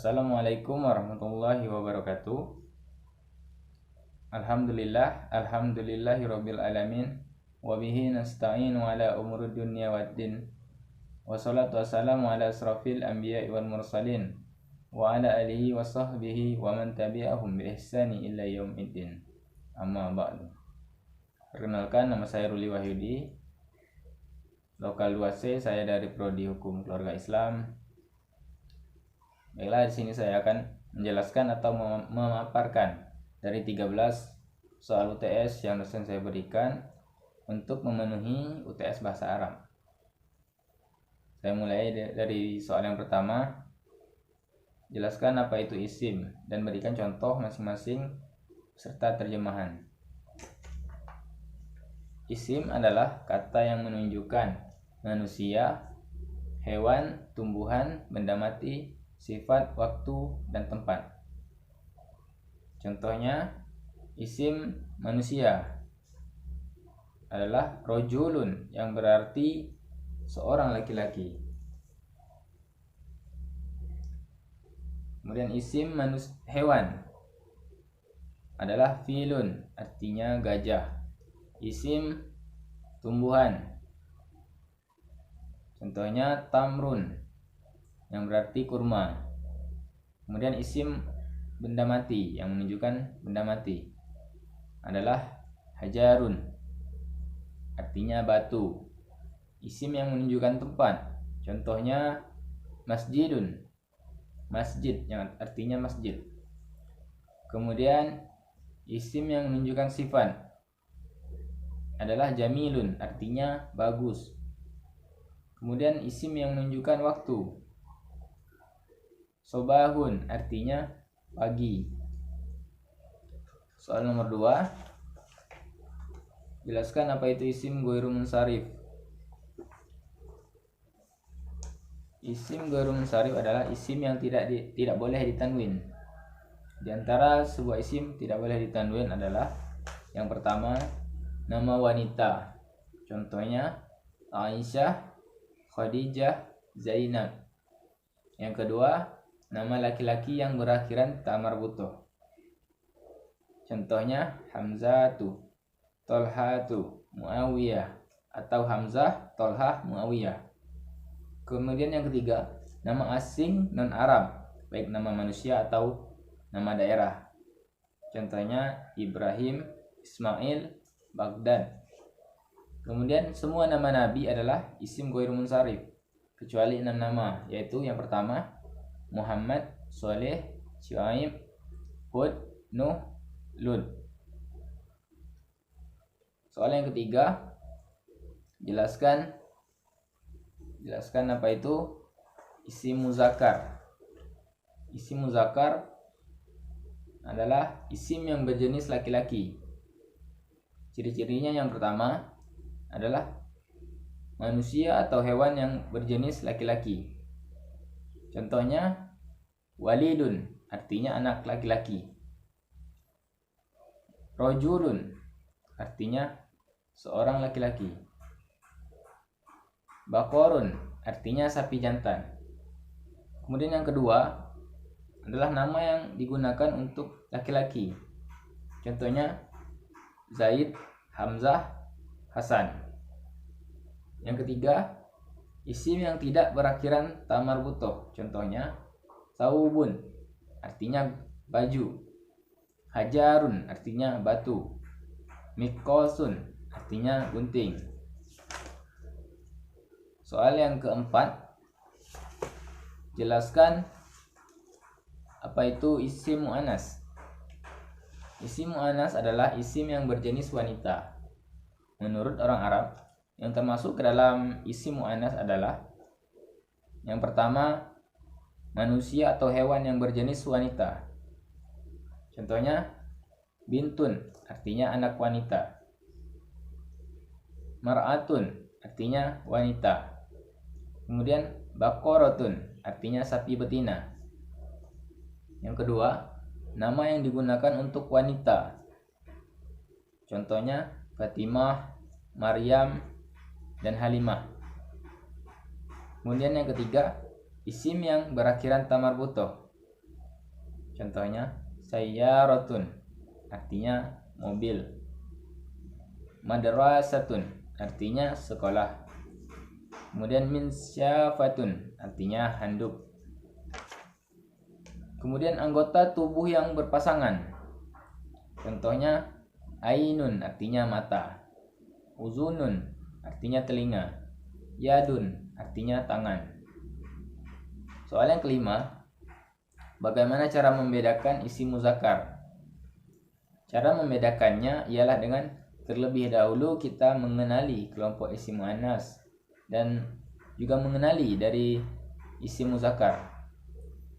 Assalamualaikum warahmatullahi wabarakatuh. Alhamdulillahirabbil alamin wa bihi nasta'inu ala umuri dunya waddin. Wassalatu wassalamu ala asrafil anbiya'i wal mursalin wa ala alihi wa sahbihi wa man tabi'ahum bi ihsani ila yaumiddin. Amma ba'du. Perkenalkan, nama saya Ruli Wahyudi, lokal 2C, saya dari Prodi Hukum Keluarga Islam. Baiklah, di sini saya akan menjelaskan atau memaparkan dari 13 soal UTS yang dosen saya berikan untuk memenuhi UTS Bahasa Arab. Saya mulai dari soal yang pertama. Jelaskan apa itu isim dan berikan contoh masing-masing serta terjemahan. Isim adalah kata yang menunjukkan manusia, hewan, tumbuhan, benda mati, sifat, waktu, dan tempat. Contohnya, isim manusia adalah rojulun, yang berarti seorang laki-laki. Kemudian isim hewan adalah filun, artinya gajah. Isim tumbuhan, contohnya tamrun, yang berarti kurma. Kemudian isim benda mati yang menunjukkan benda mati adalah hajarun, artinya batu. Isim yang menunjukkan tempat, contohnya masjidun, masjid yang artinya masjid. Kemudian isim yang menunjukkan sifat adalah jamilun, artinya bagus. Kemudian isim yang menunjukkan waktu, sobahun, artinya pagi. Soal nomor 2. Jelaskan apa itu isim ghairu munsharif. Isim ghairu munsharif adalah isim yang tidak boleh ditanwin. Di antara sebuah isim tidak boleh ditanwin adalah yang pertama, nama wanita. Contohnya Aisyah, Khadijah, Zainab. Yang kedua, nama laki-laki yang berakhiran ta marbutoh. Contohnya Hamzatu, Tolhatu, Muawiyah, atau Hamzah, Tolhah, Muawiyah. Kemudian yang ketiga, nama asing non-Arab, baik nama manusia atau nama daerah. Contohnya Ibrahim, Ismail, Baghdad. Kemudian semua nama nabi adalah isim ghairu munsharif kecuali 6 nama, yaitu yang pertama Muhammad, Soleh, Syuaib, Hud, Nuh, Lut. Soal yang ketiga, jelaskan apa itu isim muzakkar. Isim muzakkar adalah isim yang berjenis laki-laki. Ciri-cirinya yang pertama adalah manusia atau hewan yang berjenis laki-laki. Contohnya walidun, artinya anak laki-laki. Rojulun, artinya seorang laki-laki. Bakorun, artinya sapi jantan. Kemudian yang kedua adalah nama yang digunakan untuk laki-laki. Contohnya Zaid, Hamzah, Hasan. Yang ketiga, isim yang tidak berakhiran ta marbutoh. Contohnya saubun, artinya baju. Hajarun, artinya batu. Mikosun, artinya gunting. Soal yang keempat, jelaskan apa itu isim mu'annas. Isim mu'annas adalah isim yang berjenis wanita. Menurut orang Arab, yang termasuk ke dalam isim mu'annas adalah yang pertama, manusia atau hewan yang berjenis wanita. Contohnya bintun, artinya anak wanita. Mar'atun, artinya wanita. Kemudian bakorotun, artinya sapi betina. Yang kedua, nama yang digunakan untuk wanita. Contohnya Fatimah, Maryam, dan Halimah. Kemudian yang ketiga, isim yang berakhiran ta marbutoh. Contohnya sayyaratun artinya mobil. Madrasatun artinya sekolah. Kemudian minsyafatun artinya handuk. Kemudian anggota tubuh yang berpasangan. Contohnya ainun artinya mata. Uzunun artinya telinga. Yadun artinya tangan. Soal yang kelima, bagaimana cara membedakan isim muzakkar? Cara membedakannya ialah dengan terlebih dahulu kita mengenali kelompok isim muannas dan juga mengenali dari isim muzakkar.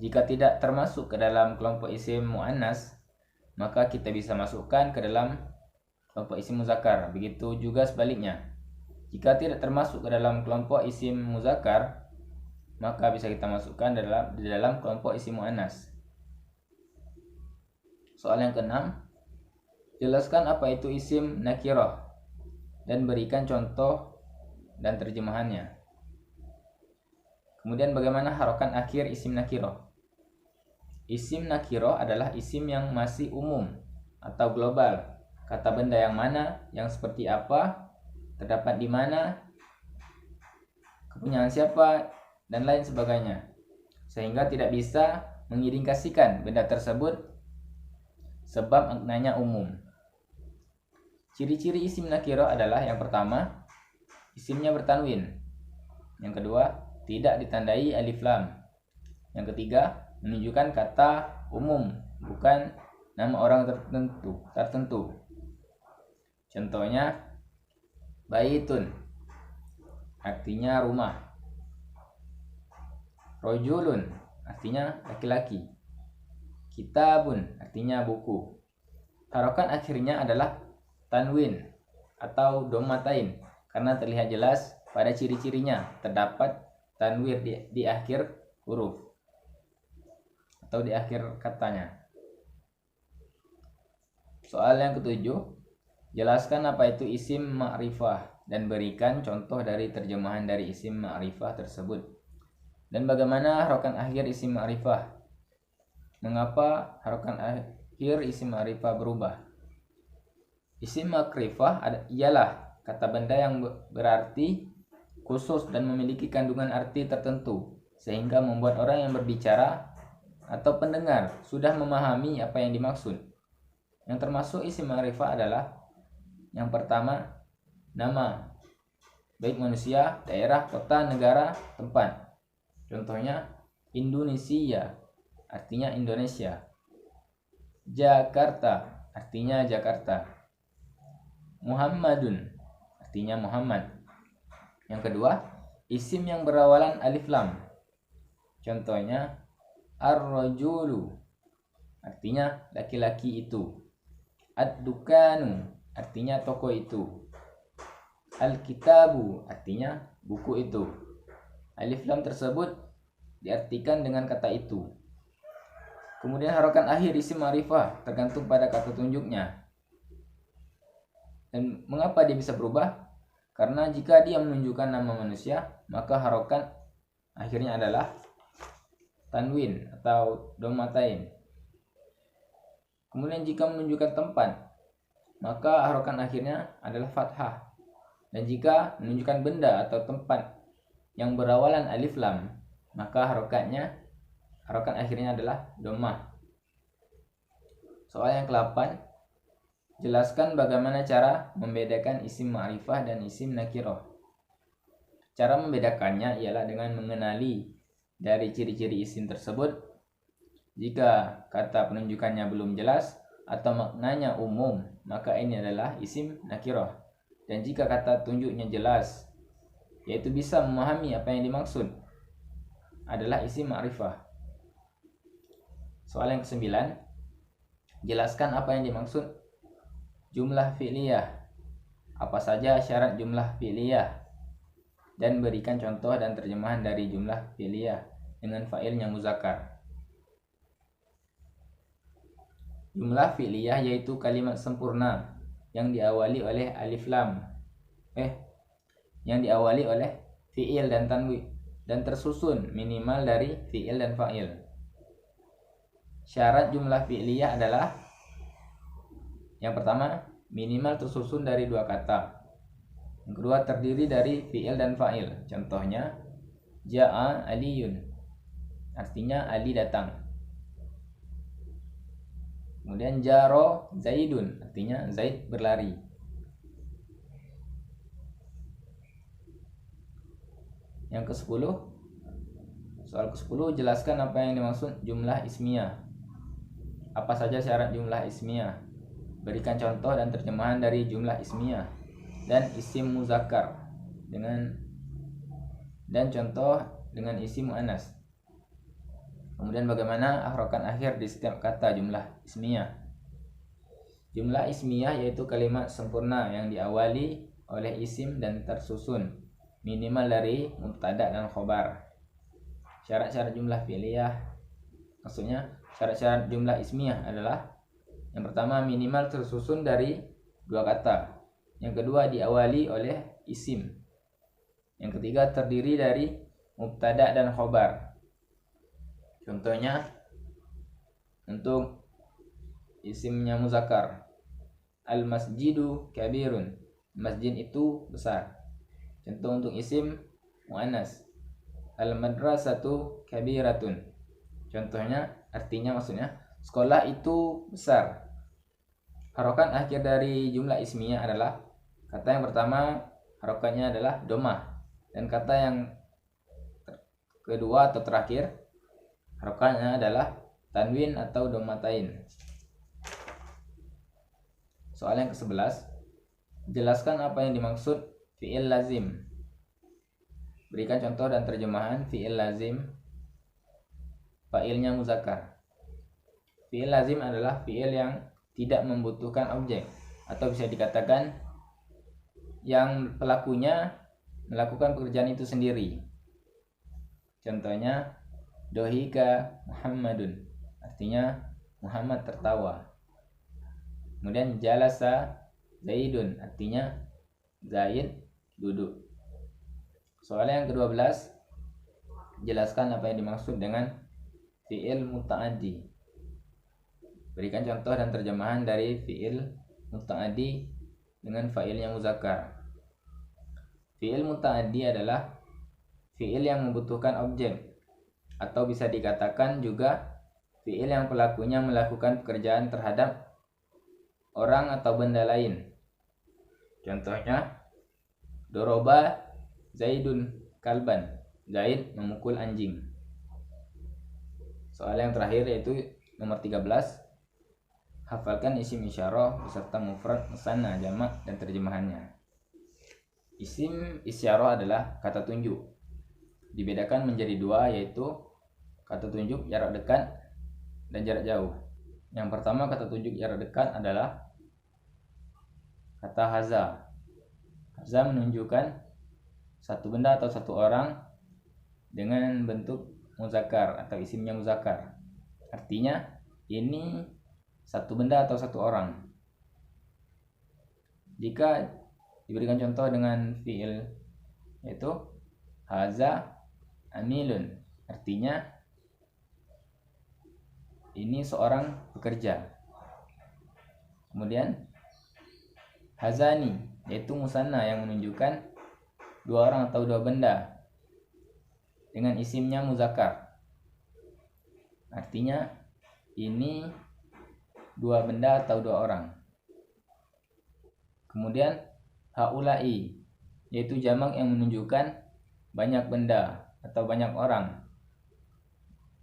Jika tidak termasuk ke dalam kelompok isim muannas, maka kita bisa masukkan ke dalam kelompok isim muzakkar. Begitu juga sebaliknya. Jika tidak termasuk ke dalam kelompok isim muzakkar, maka bisa kita masukkan di dalam kelompok isim muannas. Soal yang keenam, jelaskan apa itu isim nakirah dan berikan contoh dan terjemahannya. Kemudian bagaimana harokat akhir isim nakirah? Isim nakirah adalah isim yang masih umum atau global. Kata benda yang mana, yang seperti apa, terdapat di mana, kepunyaan siapa, dan lain sebagainya. Sehingga tidak bisa mengidentifikasikan benda tersebut sebab maknanya umum. Ciri-ciri isim nakirah adalah yang pertama, isimnya bertanwin. Yang kedua, tidak ditandai alif lam. Yang ketiga, menunjukkan kata umum, bukan nama orang tertentu. Contohnya, baitun artinya rumah. Rojulun artinya laki-laki. Kitabun artinya buku. Harokat akhirnya adalah tanwin atau dommatain karena terlihat jelas pada ciri-cirinya terdapat tanwir di akhir huruf atau di akhir katanya. Soal yang ketujuh, jelaskan apa itu isim ma'rifah dan berikan contoh dari terjemahan dari isim ma'rifah tersebut. Dan bagaimana harokat akhir isim ma'rifah? Mengapa harokat akhir isim ma'rifah berubah? Isim ma'rifah ialah kata benda yang berarti khusus dan memiliki kandungan arti tertentu sehingga membuat orang yang berbicara atau pendengar sudah memahami apa yang dimaksud. Yang termasuk isim ma'rifah adalah yang pertama, nama, baik manusia, daerah, kota, negara, tempat. Contohnya Indonesia artinya Indonesia. Jakarta artinya Jakarta. Muhammadun artinya Muhammad. Yang kedua, isim yang berawalan alif lam. Contohnya ar-rajulu artinya laki-laki itu. Ad-dukanu artinya toko itu. Al-kitabu artinya buku itu. Alif lam tersebut diartikan dengan kata itu. Kemudian harokat akhir isim ma'rifah tergantung pada kata tunjuknya. Dan mengapa dia bisa berubah? Karena jika dia menunjukkan nama manusia, maka harokat akhirnya adalah tanwin atau dommatain. Kemudian jika menunjukkan tempat, maka harokat akhirnya adalah fathah. Dan jika menunjukkan benda atau tempat yang berawalan alif lam, maka harokat akhirnya adalah dhammah. Soal yang ke-8, jelaskan bagaimana cara membedakan isim ma'rifah dan isim nakirah. Cara membedakannya ialah dengan mengenali dari ciri-ciri isim tersebut. Jika kata penunjukannya belum jelas atau maknanya umum, maka ini adalah isim nakirah. Dan jika kata tunjuknya jelas, yaitu bisa memahami apa yang dimaksud, adalah isim ma'rifah. Soal yang ke-9, jelaskan apa yang dimaksud jumlah fi'liyah. Apa saja syarat jumlah fi'liyah? Dan berikan contoh dan terjemahan dari jumlah fi'liyah dengan fa'ilnya muzakkar. Jumlah fi'liyah yaitu kalimat sempurna yang diawali oleh alif lam. Yang diawali oleh fi'il dan tanwin dan tersusun minimal dari fi'il dan fa'il. Syarat jumlah fi'liyah adalah yang pertama, minimal tersusun dari 2 kata. Yang kedua, terdiri dari fi'il dan fa'il. Contohnya, ja'a aliyun, artinya Ali datang. Kemudian jaro zaidun, artinya Zaid berlari. Yang ke-10, soal ke-10, jelaskan apa yang dimaksud jumlah ismiyah. Apa saja syarat jumlah ismiyah? Berikan contoh dan terjemahan dari jumlah ismiyah dan isim muzakkar dan contoh dengan isim muannas. Kemudian bagaimana harokat akhir di setiap kata jumlah ismiyah. Jumlah ismiyah yaitu kalimat sempurna yang diawali oleh isim dan tersusun minimal dari mubtada dan khobar. Syarat-syarat jumlah fi'liyah, maksudnya syarat-syarat jumlah ismiyah adalah yang pertama, minimal tersusun dari 2 kata. Yang kedua, diawali oleh isim. Yang ketiga, terdiri dari mubtada dan khobar. Contohnya, untuk isimnya muzakkar, al-masjidu kabirun, masjid itu besar. Contoh untuk isim muannas, al-madrasatu kabiratun. Contohnya, artinya maksudnya sekolah itu besar. Harokat akhir dari jumlah ismiyah adalah kata yang pertama harokatnya adalah domah, dan kata yang kedua atau terakhir harokatnya adalah tanwin atau domatain. Soal yang ke-11, jelaskan apa yang dimaksud fi'il lazim. Berikan contoh dan terjemahan fi'il lazim. Fa'ilnya muzakkar. Fi'il lazim adalah fi'il yang tidak membutuhkan objek, atau bisa dikatakan yang pelakunya melakukan pekerjaan itu sendiri. Contohnya, dohika Muhammadun, artinya Muhammad tertawa. Kemudian jalasa Zaidun, artinya Zaid duduk. Soal yang ke-12, jelaskan apa yang dimaksud dengan fi'il muta'addi. Berikan contoh dan terjemahan dari fi'il muta'addi dengan fa'ilnya muzakkar. Fi'il muta'addi adalah fi'il yang membutuhkan objek, atau bisa dikatakan juga fi'il yang pelakunya melakukan pekerjaan terhadap orang atau benda lain. Contohnya, doroba Zaidun kalban, Zaid memukul anjing. Soal yang terakhir yaitu nomor 13, hafalkan isim isyarah beserta mufrad, musanna, jamak, dan terjemahannya. Isim isyarah adalah kata tunjuk. Dibedakan menjadi 2, yaitu kata tunjuk jarak dekat dan jarak jauh. Yang pertama, kata tunjuk jarak dekat adalah kata haza. Haza menunjukkan satu benda atau satu orang dengan bentuk muzakkar atau isimnya muzakkar. Artinya ini satu benda atau satu orang. Jika diberikan contoh dengan fi'il yaitu haza amilun, artinya ini seorang pekerja. Kemudian hazani yaitu musanna yang menunjukkan 2 orang atau 2 benda dengan isimnya muzakkar. Artinya ini 2 benda atau 2 orang. Kemudian haulai yaitu jamak yang menunjukkan banyak benda atau banyak orang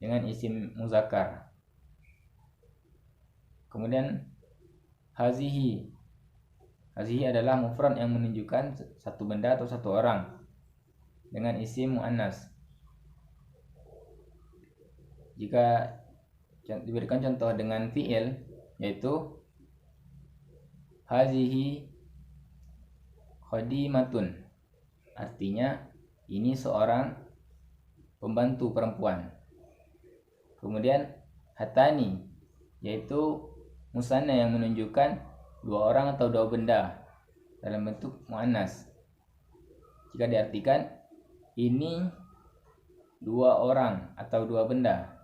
dengan isim muzakkar. Kemudian hazihi. Hazihi adalah mufrad yang menunjukkan satu benda atau satu orang dengan isim muannas. Jika diberikan contoh dengan fi'il yaitu hazihi khadimatun, artinya ini seorang pembantu perempuan. Kemudian hatani yaitu musanna yang menunjukkan 2 orang atau 2 benda dalam bentuk muannas. Jika diartikan ini 2 orang atau 2 benda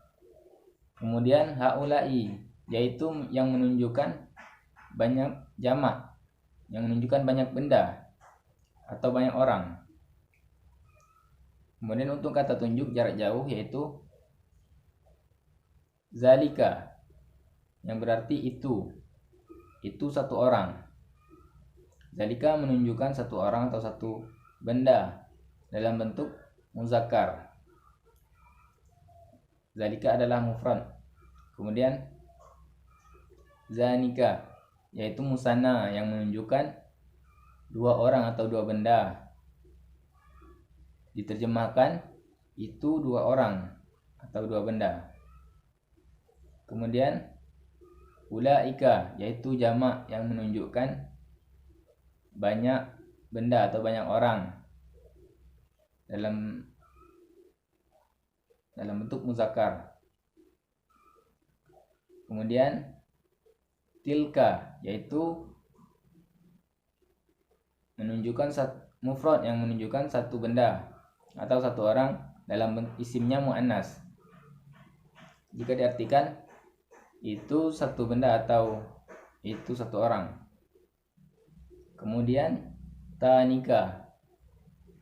Kemudian haulai, yaitu yang menunjukkan banyak jamak, yang menunjukkan banyak benda atau banyak orang. Kemudian untuk kata tunjuk jarak jauh yaitu zalika, yang berarti itu satu orang. Zalika menunjukkan satu orang atau satu benda dalam bentuk muzakkar. Zalika adalah mufrad. Kemudian zanika, yaitu musanna yang menunjukkan dua orang atau dua benda. Diterjemahkan itu dua orang atau dua benda. Kemudian ulaika, yaitu jamak yang menunjukkan banyak benda atau banyak orang dalam bentuk muzakkar. Kemudian tilka, yaitu menunjukkan mufrad yang menunjukkan satu benda atau satu orang dalam isimnya muannas. Jika diartikan itu satu benda atau itu satu orang. Kemudian tanika,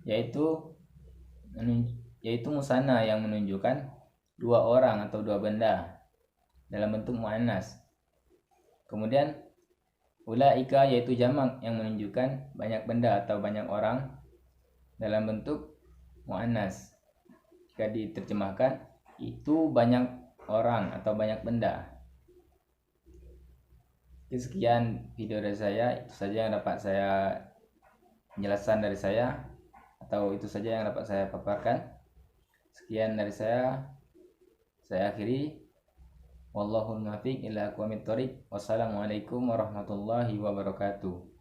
yaitu musanna yang menunjukkan dua orang atau dua benda dalam bentuk muannas. Kemudian ulaika, yaitu jamak yang menunjukkan banyak benda atau banyak orang dalam bentuk muannas. Jika diterjemahkan itu banyak orang atau banyak benda. Sekian video dari saya, itu saja yang dapat saya penjelasan dari saya, atau itu saja yang dapat saya paparkan. Sekian dari saya akhiri. Wallahul muwaffiq ila aqwamit thoriq. Wassalamualaikum warahmatullahi wabarakatuh.